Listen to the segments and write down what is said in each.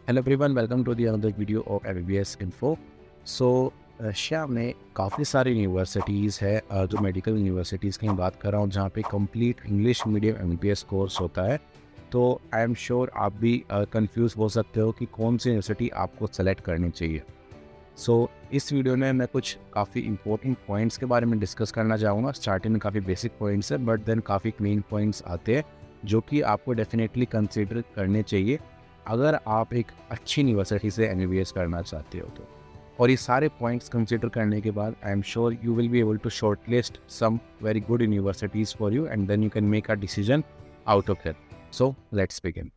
Hello everyone, welcome to the another video of MBBS info. So Russia में काफ़ी सारी universities है, जो मेडिकल यूनिवर्सिटीज़ की बात कर रहा हूँ, जहाँ पे complete English medium MBBS course होता है। तो आई एम श्योर आप भी कंफ्यूज हो सकते हो कि कौन सी यूनिवर्सिटी आपको सेलेक्ट करनी चाहिए। इस वीडियो में मैं कुछ काफ़ी इंपॉर्टेंट पॉइंट्स के बारे में डिस्कस करना चाहूँगा। स्टार्टिंग में काफ़ी बेसिक पॉइंट्स है, बट देन काफ़ी मेन पॉइंट्स आते हैं जो कि आपको डेफिनेटली कंसिडर करने चाहिए अगर आप एक अच्छी यूनिवर्सिटी से एमबीबीएस करना चाहते हो तो। और ये सारे पॉइंट्स कंसिडर करने के बाद I am sure you will be able to short list some very good universities for you and then you can make a decision out of it. So let's begin.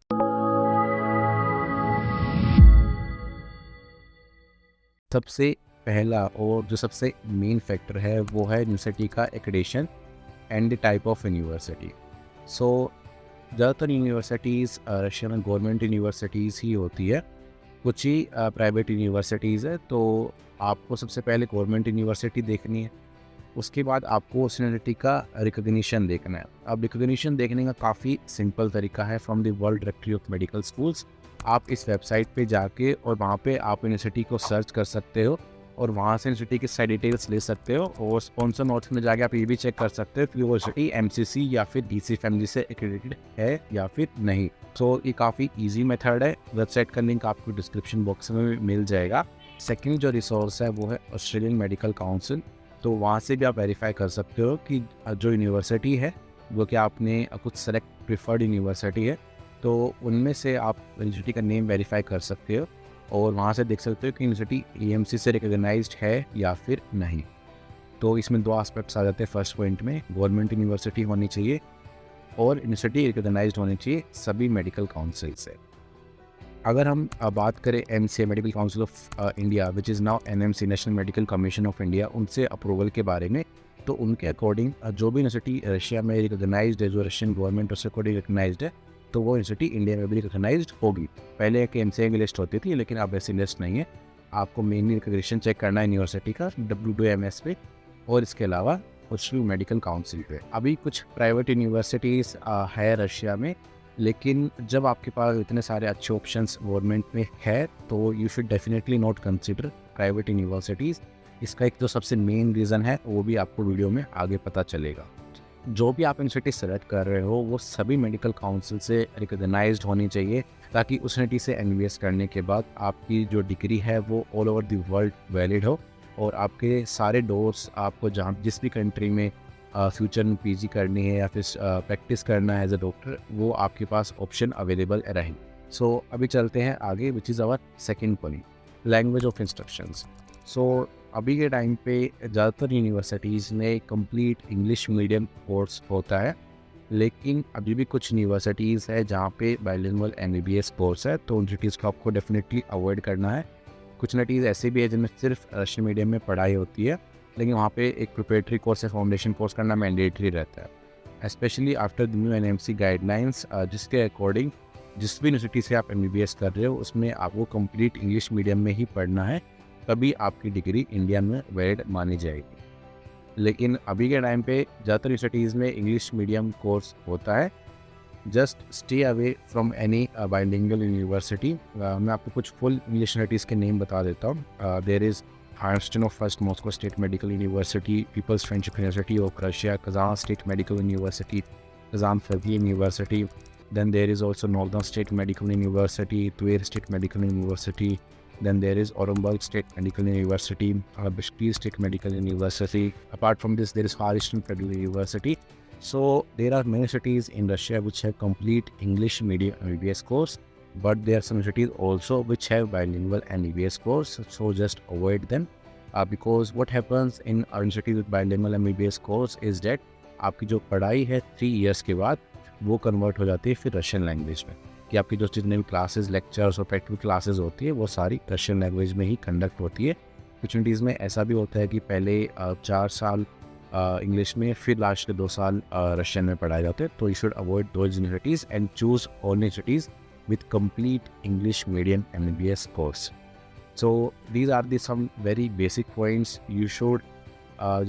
सबसे पहला और जो सबसे main factor है वो है university का accreditation and the type of university. So ज़्यादातर यूनिवर्सिटीज़ रशिया में गवर्नमेंट यूनिवर्सिटीज़ ही होती है, कुछ ही प्राइवेट यूनिवर्सिटीज़ है। तो आपको सबसे पहले गवर्नमेंट यूनिवर्सिटी देखनी है, उसके बाद आपको उस यूनिवर्सिटी का रिकग्निशन देखना है। अब रिकग्निशन देखने का काफ़ी सिंपल तरीका है, from the world directory of medical schools. आप इस वेबसाइट पे जाके और वहाँ पे आप यूनिवर्सिटी को सर्च कर सकते हो और वहाँ से यूनिवर्सिटी की सारी डिटेल्स ले सकते हो। और स्पॉन्सर नोट्स में जाके आप ये भी चेक कर सकते हो कि यूनिवर्सिटी एमसीसी या फिर डीसी फैमिली से एक्रेडिटेड है या फिर नहीं। ये काफ़ी ईजी मेथड है। वेबसाइट का लिंक आपको डिस्क्रिप्शन बॉक्स में मिल जाएगा। सेकेंड जो रिसोर्स है वो है ऑस्ट्रेलियन मेडिकल काउंसिल। तो वहाँ से भी आप वेरीफाई कर सकते हो कि जो यूनिवर्सिटी है वो क्या आपने कुछ सेलेक्ट प्रिफर्ड यूनिवर्सिटी है, तो उनमें से आप यूनिवर्सिटी का नेम वेरीफाई कर सकते हो और वहाँ से देख सकते हो कि यूनिवर्सिटी एएमसी से रिकॉग्नाइज्ड है या फिर नहीं। तो इसमें दो एस्पेक्ट्स आ जाते हैं। फर्स्ट पॉइंट में गवर्नमेंट यूनिवर्सिटी होनी चाहिए और यूनिवर्सिटी रिकॉग्नाइज्ड होनी चाहिए सभी मेडिकल काउंसिल से। अगर हम बात करें MCA medical council of India which is now NMC national medical commission of India, उनसे अप्रूवल के बारे में, तो उनके अकॉर्डिंग जो भी यूनिवर्सिटी रशिया में रिकॉग्नाइज्ड है, जो रशियन गवर्नमेंट उससे अकॉर्डिंग रिकॉग्नाइज्ड है, तो वो यूनिवर्सिटी इंडिया में भी रिकॉग्नाइज्ड होगी। पहले एक एमसीए की लिस्ट होती थी, लेकिन अब ऐसी लिस्ट नहीं है। आपको मेनली रिकॉग्निशन चेक करना है यूनिवर्सिटी का WMS पे और इसके अलावा कुछ मेडिकल काउंसिल पे। अभी कुछ प्राइवेट यूनिवर्सिटीज़ है रशिया में, लेकिन जब आपके पास इतने सारे अच्छे ऑप्शंस गवर्नमेंट में है तो you should definitely not consider private universities. इसका एक जो सबसे मेन रीज़न है वो भी आपको वीडियो में आगे पता चलेगा। जो भी आप यूनिवर्सिटी सेलेक्ट कर रहे हो वो सभी मेडिकल काउंसिल से रिकॉग्नाइज्ड होनी चाहिए, ताकि उस यूनिवर्सिटी से एमबीबीएस करने के बाद आपकी जो डिग्री है वो all over the world valid हो और आपके सारे डोर्स, आपको जहाँ जिस भी कंट्री में फ्यूचर में पीजी करनी है या फिर प्रैक्टिस करना है एज अ डॉक्टर, वो आपके पास ऑप्शन अवेलेबल रहे। अभी चलते हैं आगे, which is our second point, language of instructions. अभी के टाइम पे ज़्यादातर यूनिवर्सिटीज़ में कंप्लीट इंग्लिश मीडियम कोर्स होता है, लेकिन अभी भी कुछ यूनिवर्सिटीज़ है जहाँ पे बाइलिंगुअल एमबीबीएस कोर्स है, तो उन यूनिवर्सिटीज़ को आपको डेफिनेटली अवॉइड करना है। कुछ यूनिवर्सिटीज़ ऐसे भी है जिनमें सिर्फ रशियन मीडियम में पढ़ाई होती है, लेकिन वहाँ पे एक प्रिपरेटरी कोर्स या फाउंडेशन कोर्स करना मैंडेटरी रहता है, specially after the new NMC guidelines, जिसके अकॉर्डिंग जिस भी यूनिवर्सिटी से आप एमबीबीएस कर रहे हो उसमें आपको कंप्लीट इंग्लिश मीडियम में ही पढ़ना है, तभी आपकी डिग्री इंडिया में वैलिड मानी जाएगी। लेकिन अभी के टाइम पे ज़्यादातर यूनिवर्सिटीज़ में इंग्लिश मीडियम कोर्स होता है। Just stay away from any bilingual university. मैं आपको कुछ फुल इंग्लिश यूनिवर्सिटीज़ के नेम बता देता हूँ। There is Einstein of First Moscow State Medical University, People's Friendship University of Russia, Kazan State Medical University, Kazan Fargi University. Then there is also Northern State Medical University, Tver State Medical University. Then there is Orenburg State Medical University, Bishkek State Medical University. Apart from this, there is Far Eastern Federal University. So there are many cities in Russia which have complete English medium MBBS course. But there are some cities also which have bilingual MBBS course, so just avoid them, because what happens in our universities with bilingual MBBS course is that आपकी जो पढ़ाई है 3 years के बाद वो convert हो जाती है फिर रशियन लैंग्वेज में, कि आपकी जो जितने भी क्लासेस, लेक्चर्स और प्रैक्टिकल क्लासेस होती है वो सारी रशियन लैंग्वेज में ही कंडक्ट होती है। कुछ यूनिवर्सिटीज़ में ऐसा भी होता है कि पहले 4 साल इंग्लिश में, फिर लास्ट के 2 साल रशियन में पढ़ाए जाते हैं। तो you should avoid those universities and choose only universities with complete English medium MBBS course. So these are the some very basic points you should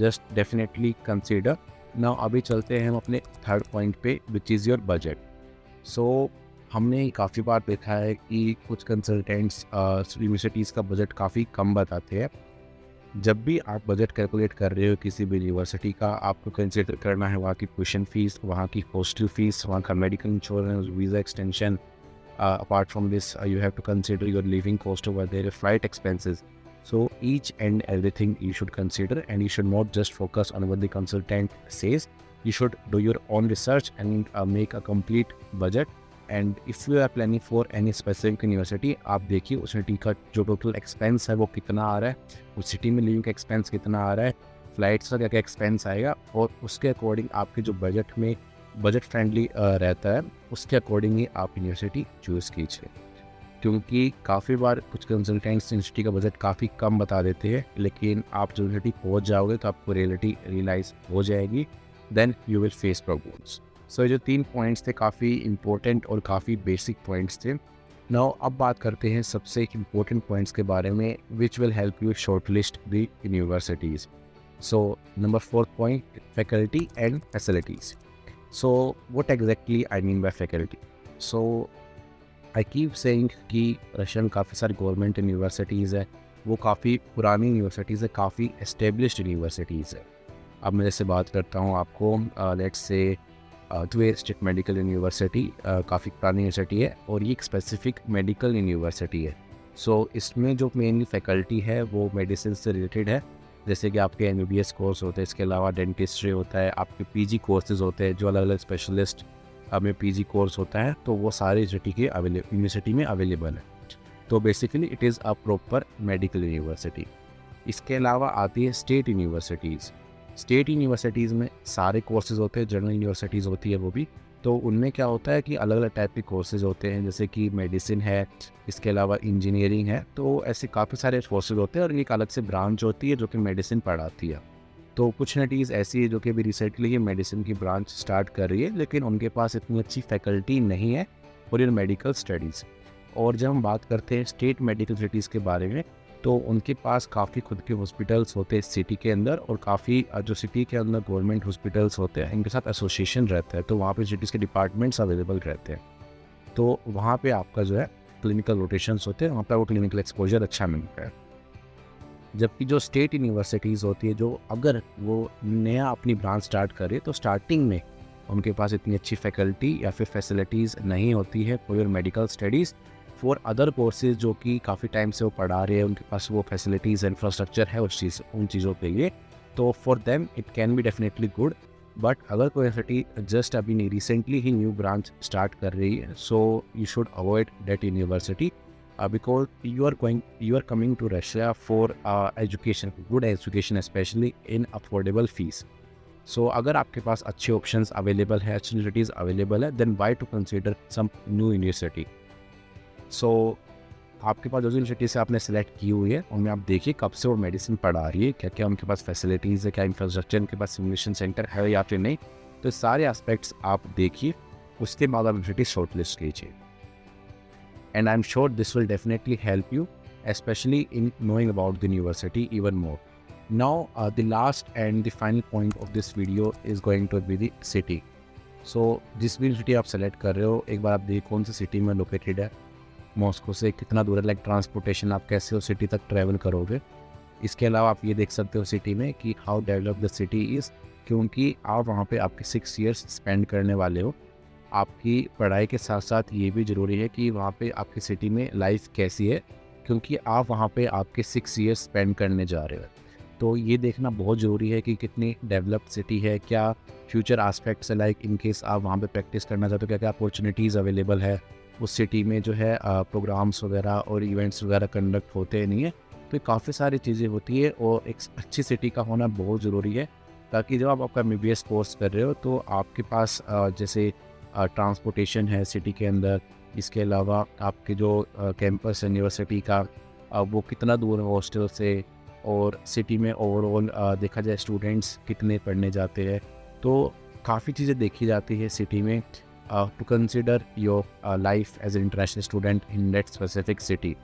just definitely consider. Now अभी चलते हैं हम अपने थर्ड पॉइंट पे, which is your budget. So हमने काफ़ी बार देखा है कि कुछ कंसल्टेंट्स यूनिवर्सिटीज़ का बजट काफ़ी कम बताते हैं। जब भी आप बजट कैलकुलेट कर रहे हो किसी भी यूनिवर्सिटी का, आपको कंसिडर करना है वहाँ की ट्यूशन फ़ीस, वहाँ की हॉस्टल फ़ीस, वहाँ का medical insurance, visa extension. Apart from this, you have to consider your living cost over there, flight expenses. So each and everything you should consider, and you should not just focus on what the consultant says. You should do your own research and make a complete budget. And if you are planning for any specific university, आप देखिए उस city का जो total expense है वो कितना आ रहा है, उस सिटी में लिविंग का एक्सपेंस कितना आ रहा है, फ्लाइट्स का क्या क्या एक्सपेंस आएगा, और उसके अकॉर्डिंग आपके जो बजट में बजट फ्रेंडली रहता है, उसके अकॉर्डिंग ही आप यूनिवर्सिटी चूज़ कीजिए। क्योंकि काफ़ी बार कुछ कंसल्टेंट्स यूनिवर्सिटी का बजट काफ़ी कम बता देते हैं, लेकिन आप जब यूनिवर्सिटी पहुंच जाओगे तो आपको रियलिटी रियलाइज़ हो जाएगी, then you will face problems. So ये जो 3 पॉइंट्स थे काफ़ी इंपॉर्टेंट और काफ़ी बेसिक पॉइंट्स थे। नाउ अब बात करते हैं सबसे इम्पोर्टेंट पॉइंट्स के बारे में, which will help you short list the universities. So number 4th point, faculty and facilities. So what exactly I mean by faculty? So I keep saying कि रशियन काफ़ी सारी गवर्नमेंट यूनिवर्सिटीज़ है, वो काफ़ी पुरानी यूनिवर्सिटीज़ है, काफ़ी एस्टेब्लिश्ड यूनिवर्सिटीज़ है। अब मैं जैसे बात करता हूँ आपको, let's say ट्वेर state medical university काफ़ी पुरानी यूनिवर्सिटी है, और ये एक स्पेसिफिक मेडिकल यूनिवर्सिटी है। सो इसमें जो मेनली फैकल्टी है वो मेडिसिन से रिलेटेड है, जैसे कि आपके एमबीबीएस कोर्स होते हैं, इसके अलावा डेंटिस्ट्री होता है, आपके पीजी कोर्सेज होते हैं जो अलग अलग स्पेशलिस्ट में पीजी कोर्स होता है, तो वो सारे यूनिवर्सिटी में अवेलेबल है। तो basically it is a proper medical university. इसके अलावा आती है स्टेट यूनिवर्सिटीज़। स्टेट यूनिवर्सिटीज़ में सारे कोर्सेज होते हैं, जनरल यूनिवर्सिटीज़ होती है वो भी, तो उनमें क्या होता है कि अलग अलग टाइप के कोर्सेज होते हैं, जैसे कि मेडिसिन है, इसके अलावा इंजीनियरिंग है, तो ऐसे काफ़ी सारे कोर्सेज होते हैं, और एक अलग से ब्रांच होती है जो कि मेडिसिन पढ़ाती है। तो कुछ यूनिवर्सिटीज़ ऐसी है जो कि अभी रिसेंटली ही मेडिसिन की ब्रांच स्टार्ट कर रही है, लेकिन उनके पास इतनी अच्छी फैकल्टी नहीं है फॉर योर मेडिकल स्टडीज़। और जब हम बात करते हैं स्टेट मेडिकल सिटीज़ के बारे में, तो उनके पास काफ़ी खुद के हॉस्पिटल्स होते हैं सिटी के अंदर, और काफ़ी जो सिटी के अंदर गवर्नमेंट हॉस्पिटल्स होते हैं इनके साथ एसोसिएशन रहता है, तो वहाँ पे सिटीज़ के डिपार्टमेंट्स अवेलेबल रहते हैं। तो वहाँ पे आपका जो है क्लिनिकल रोटेशंस होते हैं, वहाँ पर वो क्लिनिकल एक्सपोजर अच्छा मिलता है। जबकि जो स्टेट यूनिवर्सिटीज़ होती है, जो अगर वो नया अपनी ब्रांच स्टार्ट करे, तो स्टार्टिंग में उनके पास इतनी अच्छी फैकल्टी या फिर फैसिलिटीज़ नहीं होती है for your medical studies. For other courses जो कि काफ़ी टाइम से वो पढ़ा रहे हैं, उनके पास वो फैसिलिटीज़ इंफ्रास्ट्रक्चर है उन चीज़ों के लिए, तो for them it can be definitely good. But अगर कोई यूनिवर्सिटी जस्ट अभी नहीं रिसेंटली ही न्यू ब्रांच स्टार्ट कर रही है, so you should avoid that university, because you are coming to Russia for education, good education, especially in affordable fees. So अगर आपके पास अच्छे options अवेलेबल है, अच्छी यूनिवर्सिटीज़ अवेलेबल है, then why to consider some new university? So आपके पास जो university से आपने सेलेक्ट की हुई है, उनमें आप देखिए कब से वो मेडिसिन पढ़ा रही है, क्या क्या उनके पास फैसिलिटीज़ है, क्या इंफ्रास्ट्रक्चर उनके पास सिमुलेशन सेंटर है या फिर नहीं, तो सारे एस्पेक्ट्स आप देखिए, उसके बाद आप यूनिवर्सिटी शॉर्ट लिस्ट कीजिए। And I'm sure this will definitely help you, especially in knowing about the university even more. Now, the last and the final point of this video is going to be the city. So, जिस भी university आप select कर रहे हो, एक बार आप देखिए कौन सी सिटी में लोकेटेड है, मॉस्को से कितना दूर है, लाइक ट्रांसपोर्टेशन आप कैसे उस सिटी तक ट्रैवल करोगे। इसके अलावा आप ये देख सकते हो सिटी में कि how develop the city is, क्योंकि आप वहाँ पे आपके 6 ईयर्स स्पेंड करने वाले हो। आपकी पढ़ाई के साथ साथ ये भी ज़रूरी है कि वहाँ पे आपकी सिटी में लाइफ कैसी है, क्योंकि आप वहाँ पे आपके 6 ईयर्स स्पेंड करने जा रहे हो। तो ये देखना बहुत ज़रूरी है कि कितनी डेवलप्ड सिटी है, क्या फ्यूचर एस्पेक्ट्स है, लाइक इन केस आप वहाँ पे प्रैक्टिस करना चाहते हो, क्या क्या अपॉर्चुनिटीज़ अवेलेबल है उस सिटी में, जो है प्रोग्राम्स वगैरह और इवेंट्स वगैरह कंडक्ट होते नहीं है। तो काफ़ी सारी चीज़ें होती है, और एक अच्छी सिटी का होना बहुत ज़रूरी है, ताकि जब आप आपका MBBS कोर्स कर रहे हो तो आपके पास जैसे ट्रांसपोर्टेशन है सिटी के अंदर, इसके अलावा आपके जो कैंपस यूनिवर्सिटी का वो कितना दूर है हॉस्टल से, और सिटी में ओवरऑल देखा जाए स्टूडेंट्स कितने पढ़ने जाते हैं, तो काफ़ी चीज़ें देखी जाती है सिटी में to consider your life as an international student in that specific city.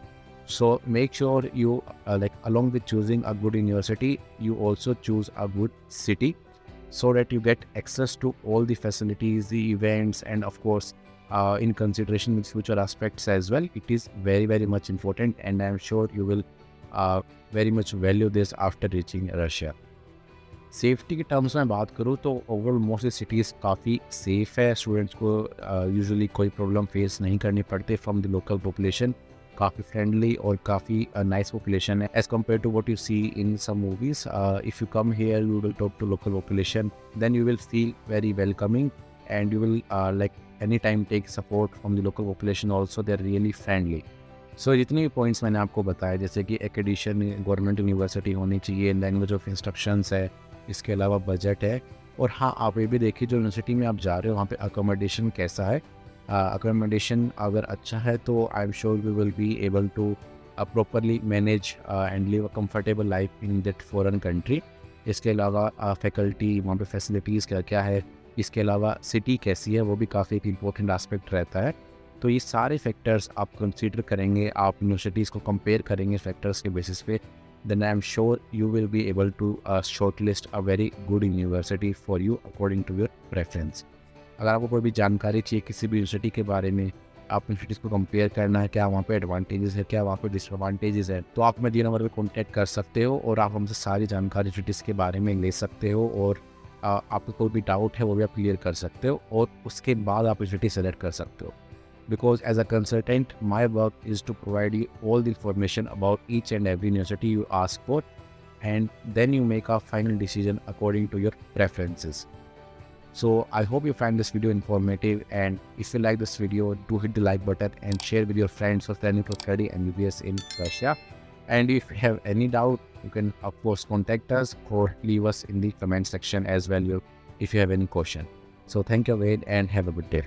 So make sure you like along with choosing a good university, you also choose a good city, so that you get access to all the facilities, the events, and of course in consideration with future aspects as well. It is very much important, and I am sure you will very much value this after reaching Russia. Safety के terms में बात करूँ तो overall most cities काफ़ी safe है, students को usually कोई problem face नहीं करनी पड़ती फ्रॉम द लोकल पॉपुलेशन। काफ़ी फ्रेंडली और काफ़ी नाइस पॉपुलेशन है as compare to what you see in some movies. If you come here you will talk to local population, then you will feel very welcoming and you will like any time take support from the local population also, they are really friendly. So जितने भी points मैंने आपको बताए, जैसे कि accreditation government university होनी चाहिए, language of instructions है, इसके अलावा बजट है, और हाँ आप ये भी देखिए जो यूनिवर्सिटी में आप जा रहे हो वहाँ पे अकोमोडेशन कैसा है। अकोमोडेशन अगर अच्छा है तो I am sure we will be able to properly manage and live a comfortable life in that foreign country. इसके अलावा फैकल्टी वहाँ पे फैसिलिटीज़ क्या क्या है, इसके अलावा सिटी कैसी है, वो भी काफ़ी एक इम्पोर्टेंट एस्पेक्ट रहता है। तो ये सारे फैक्टर्स आप कंसीडर करेंगे, आप यूनिवर्सिटीज़ को कंपेयर करेंगे फैक्टर्स के बेसिस पे, then I am sure you will be able to shortlist a very good university for you according to your preference. अगर आपको कोई भी जानकारी चाहिए किसी भी यूनिवर्सिटी के बारे में, आप यूनिवर्सिटीज़ को कंपेयर करना है, क्या वहाँ पे एडवांटेजेस है, क्या वहाँ पे डिसएडवांटेजेस है, तो आप मैं दिए नंबर पे कॉन्टैक्ट कर सकते हो और आप हमसे सारी जानकारी यूनिवर्सिटीज़ के बारे में ले सकते हो, और आपको कोई भी डाउट है वो भी आप क्लियर कर सकते हो, और उसके बाद आप यूनिवर्सिटी सेलेक्ट कर सकते हो। Because as a consultant, my work is to provide you all the information about each and every university you ask for, and then you make a final decision according to your preferences. So I hope you find this video informative, and if you like this video, do hit the like button and share with your friends or planning to study MBBS in Russia. And if you have any doubt, you can of course contact us or leave us in the comment section as well if you have any question. So thank you, Wade, and have a good day.